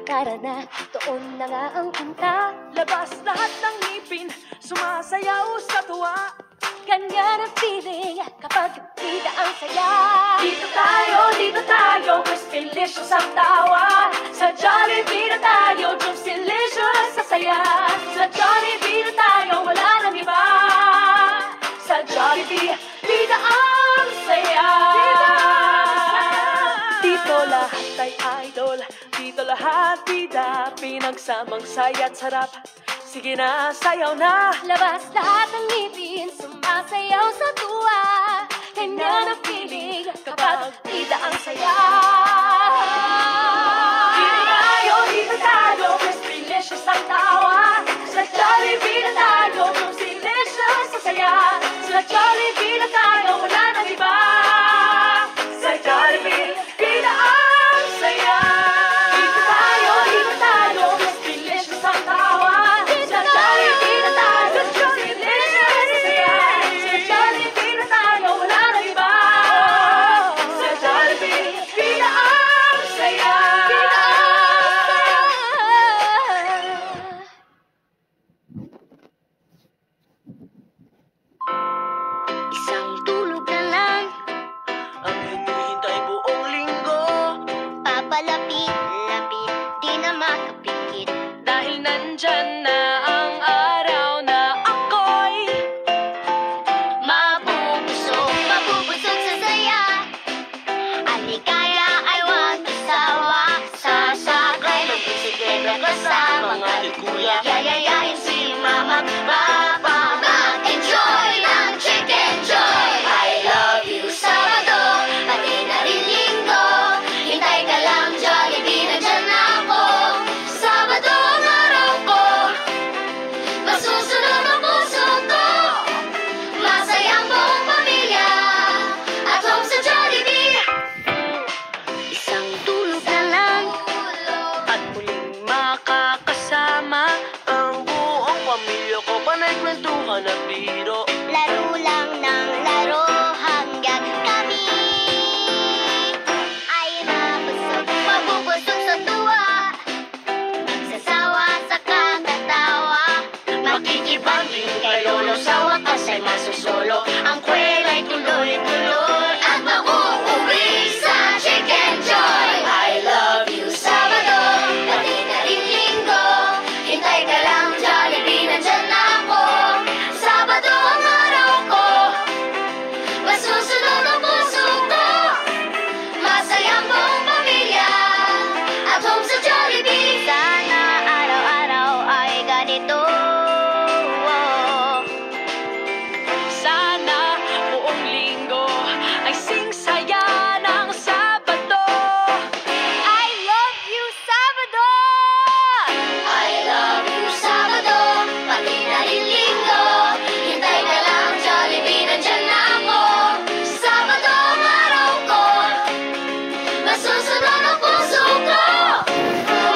Tara na, doon na nga ang punta. Labas lahat ng ngipin, sumasayaw sa tuwa. Ganyan ang feeling kapag bida ang saya. Dito tayo, mas delicious ang tawa. Sa Jollibee na tayo, Juice delicious sa saya. Sa Jollibee na tayo, wala nang iba. Sa Jollibee, bida ang saya. Dito lahat ay idol, dito lahat bida. Pinagsamang saya't sarap, sige na, sayaw na. Labas lahat ng ngipin, sumasayaw sa tuwa. Ganyan ang feeling kapag bida ang saya. Dito tayo, mas delicious ang tawa. Sa Jollibee na tayo, Juice delicious sa saya. Sa Jollibee na tayo, wala nang iba. Sa Jollibee, bida ang saya. Dito tayo, mas delicious ang tawa. Sa Jollibee na tayo, Juice delicious sa saya. Sa Jollibee na tayo, wala nang iba. Sa Jollibee, bida ang saya. Isang tulog na lang, Ang hinihintay buong linggo, papalapit-lapit, di na makapikit. dahil nandyan na ang araw na ako'y Mabubusog sa saya. Aligaya ay huwag isawa. Sasakay ng bisikleta kasama mga kuya. Yayayain si mama, papa. Mag-enjoy ng Chicken Joy. I love you Sabado, pati na rin Linggo. Hintay ka lang, Jollibee, nandyan na ako. Sabado ang araw ko, masusunod ang puso ko. Masayang buong pamilya at home sa Jollibee. Isang tulog na lang, At muling makakasama ang buong pamilya ko. Panay kwentuhan at biro. laro lang ng laro hanggang kami ay nabusog. Mabubusog sa tuwa, nagsasawa sa kakatawa. Makikibanding kayo no sa wakas ay masusolo. Ang kwela'y tuloy-tuloy at mag-uuwi sa Chicken Joy. I love you Sabado, pati na rin Linggo. Hintay ka lang, Jollibee, nandyan na ako. Sabado ang araw ko, masusunod ang puso ko. Masayang buong pamilya at home sa Jollibee. Sana araw-araw ay ganito. Sana buong linggo ay sing-saya ng Sabado. I love you Sabado! I love you Sabado, pati na rin Linggo. Hintay ka lang, Jollibee, nandyan na ako. Sabado ang araw ko, masusunod ang puso ko.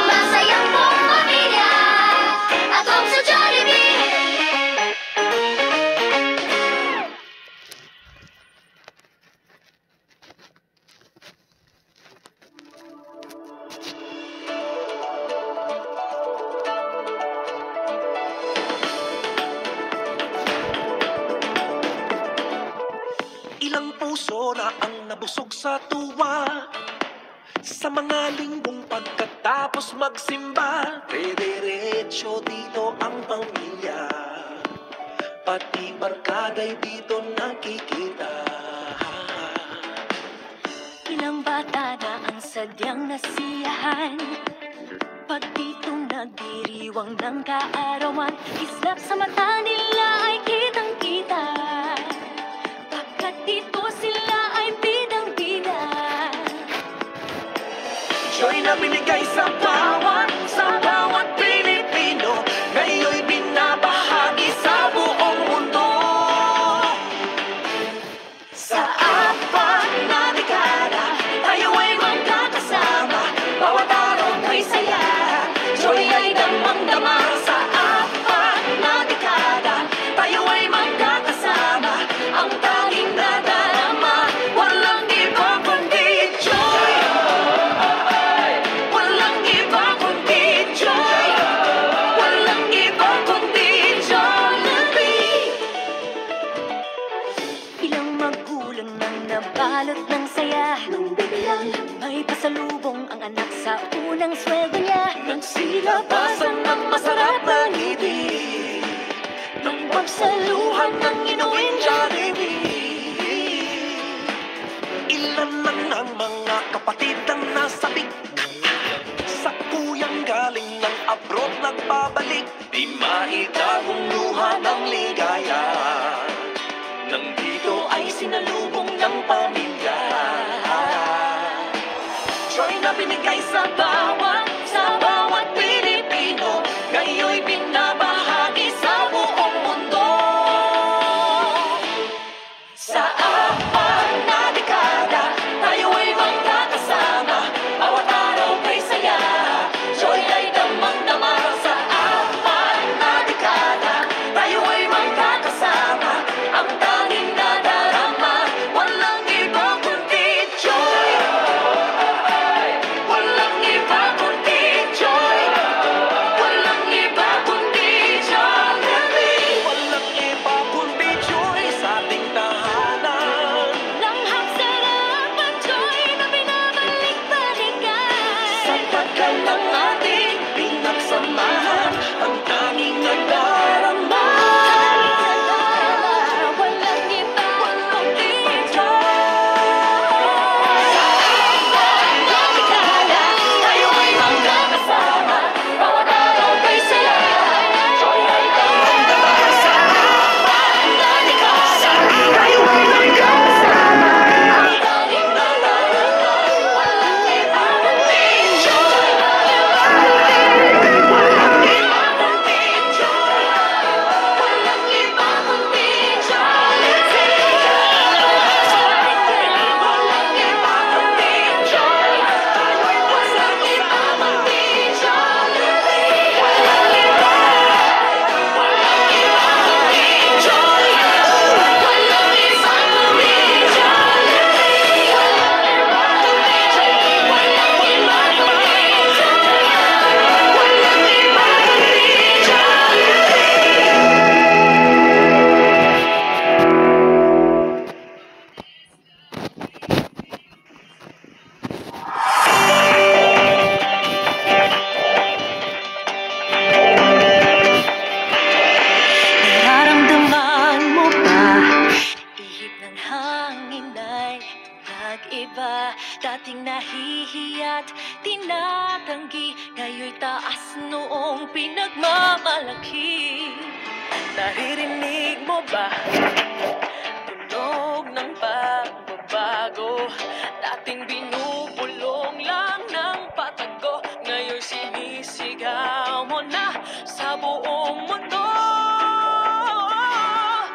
Masayang buong pamilya at home sa Jollibee. Ilang puso na ang nabusog sa tuwa sa mga linggong pagkatapos magsimba. Diretso dito ang pamilya, pati barkada'y dito nakikita. Ilang bata na ang sadyang nasiyahan, pag dito nagdiriwang ng kaarawan, islap sa mata nila ay kitang-kita. Pagkat dito sila ay bidang-bida. Joy na binigay sa bawat Pilipino, ngayon'y binabahagi sa buong mundo. Sa apat na dekada, tayo ay magkakasama, bawat araw may saya, joy ay damang-dama. Sa apat na dekada, tayo ay magkakasama, ang tanging nadarama, walang iba kundi joy. Walang iba sa unang sweldo niya. Nagsilabasan ng masarap na ngiti, nang pagsaluhan ng inuwing Jollibee. Ilan man ang mga kapatid ang nasabik, sa kuyang galing ng abroad nagbabalik. Di maitagong luha ng ligaya, nang dito ay sinalubong ng pamilya. Joy na binigay sa bawat Pilipino, ngayo'y binabahagi sa buong mundo. Sa apat na dekada, tayo ay magkakasama, bawat araw may saya, joy ay damang-dama. Sa apat na dekada, tayo ay magkakasama, ang tanging nadarama, walang iba kundi joy. Walang iba kundi joy. Walang iba kundi Jollibee. Walang iba kundi joy sa ating tahanan. Langhap sarap ang joy na binabalik-balikan. Sapat ka ng ating pinagsamahan, ang tanging nadarama. Walang iba kundi Tayo ay magkakasama, bawat araw may saya, joy ay damang-dama. Sa apat na dekada, tayo ay magkakasama, ang tanging nadarama, walang iba kundi joy. Walang iba kundi joy. Walang iba kundi Jollibee. Walang iba kundi joy. Tayo'y walang iba kundi Jollibee. Walang iba kundi joy. Walang iba kundi Jollibee. Walang iba kundi joy. Walang iba kundi joy. Walang iba Nararamdaman mo ba? Ihip ng hangin ay nag-iba. Dating nahihiya't tinatanggi, ngayon'y taas noong pinagmamalaki. Naririnig mo ba? Tunog ng pagbabago. Dating binubulong lang ng patago, ngayon sinisigaw mo na sa buong mundo.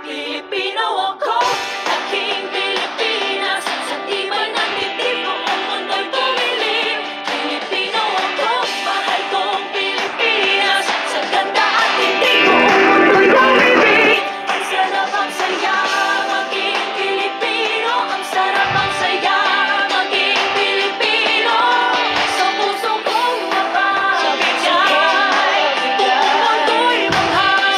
Pilipino ako, aking Pilipinas, sa tibay ng dibdib buong mundo'y bumili. Pilipino ako, mahal kong Pilipinas, sa ganda at hindi buong mundo'y bumili. Ang sarap ang saya, maging Pilipino. Ang sarap ang saya, maging Pilipino. Sa puso kong mapapigay, buong mundo'y manghang.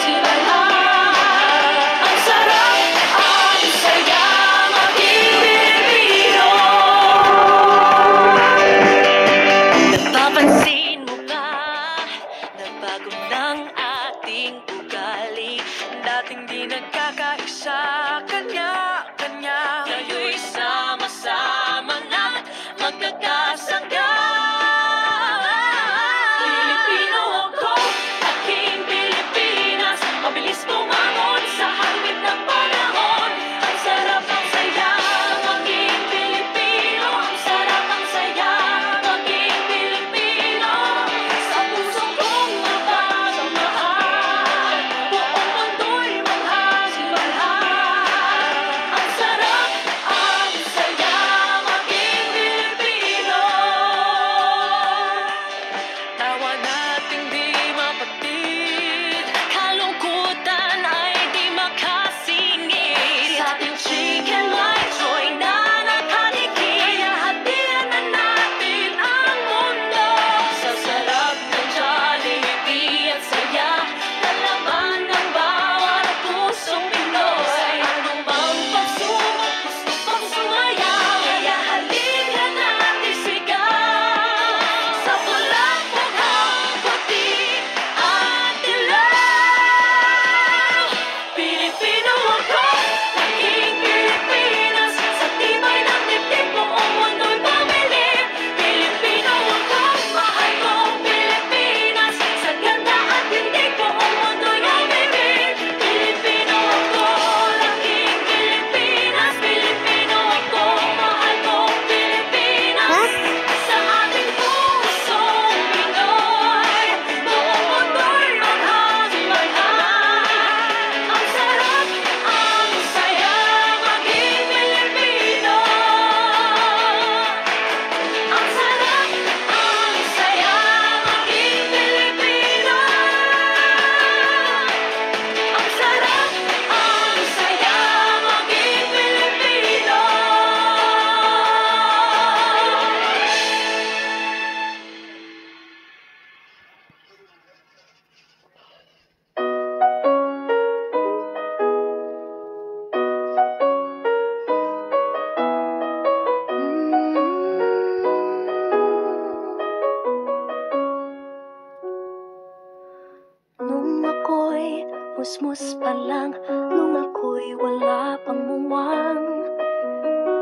Musmus pa lang nung ako'y wala pang muwang.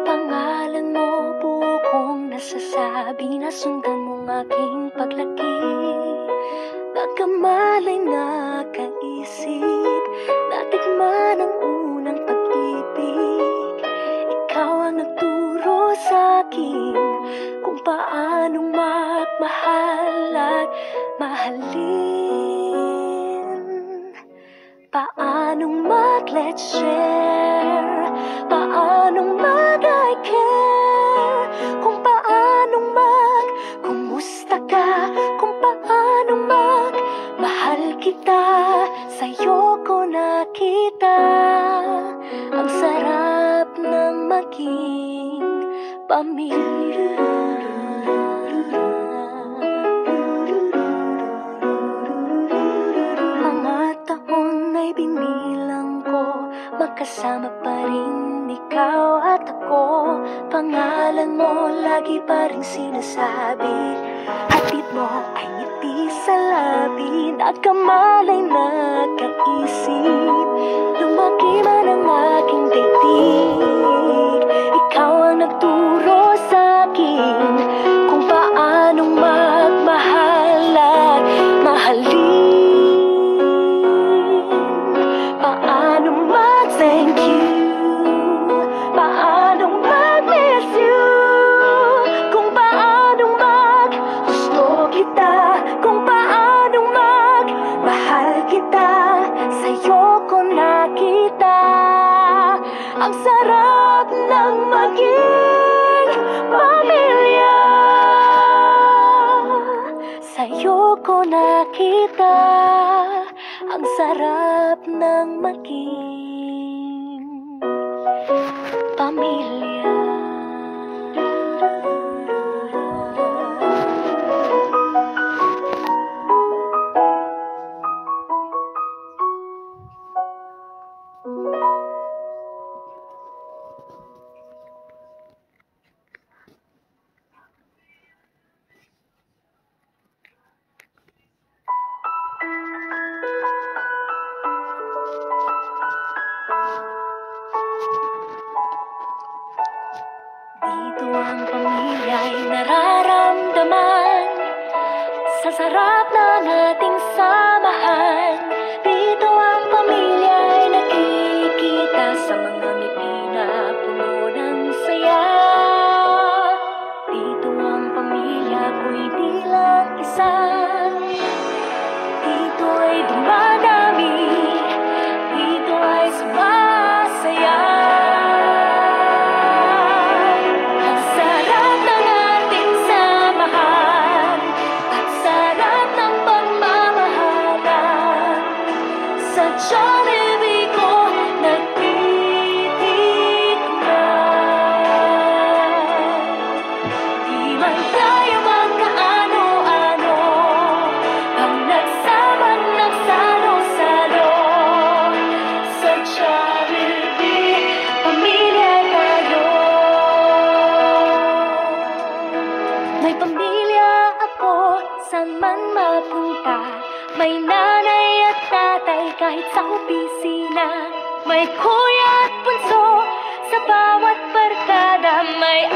Pangalan mo buo kong nasasabi na sundan mong aking paglaki. Nagkamalay na kaisip, natikman ang unang pag-ibig. Ikaw ang nagturo sa'kin kung paanong magmahal at mahalin. Paanong mag-let's share, paanong mag-I care, kung paanong mag-kumusta ka, kung paanong mag-mahal kita. Sa'yo ko nakita ang sarap ng maging pamilya. Binilang ko, magkasama pa rin ikaw at ako. Pangalan mo lagi pa rin sinasabi, hatid mo ay ngiti sa labi. Nagkamalay na kaisip, lumaki man ang aking daigdig. Ikaw ang nagturo sa'kin kung paanong magmahal at mahalin. Paanong mag-thank you, paanong mag-miss you, kung paanong mag-gusto kita, kung paanong mag-mahal kita. Sa'yo ko nakita ang sarap ng maging pamilya. Sa'yo ko nakita ang sarap ng maging pamilya. Dito ang pamilya'y nararamdaman sa sarap ng ating samahan. Dito ang pamilya'y nakikita sa mga ngiti na puno ng saya. Dito ang pamilya ko'y bilang isa. Dito ay dumadami, dito ay sumasaya. Jollibee ko nagtitikman. Di man tayo magkaano-ano, ang nagsamang nagsalo-salo. Sa Jollibee, pamilya tayo. May pamilya ako, saan man mapunta. May nanay at tatay kahit sa opisina. May kuya at bunso sa bawat barkada. May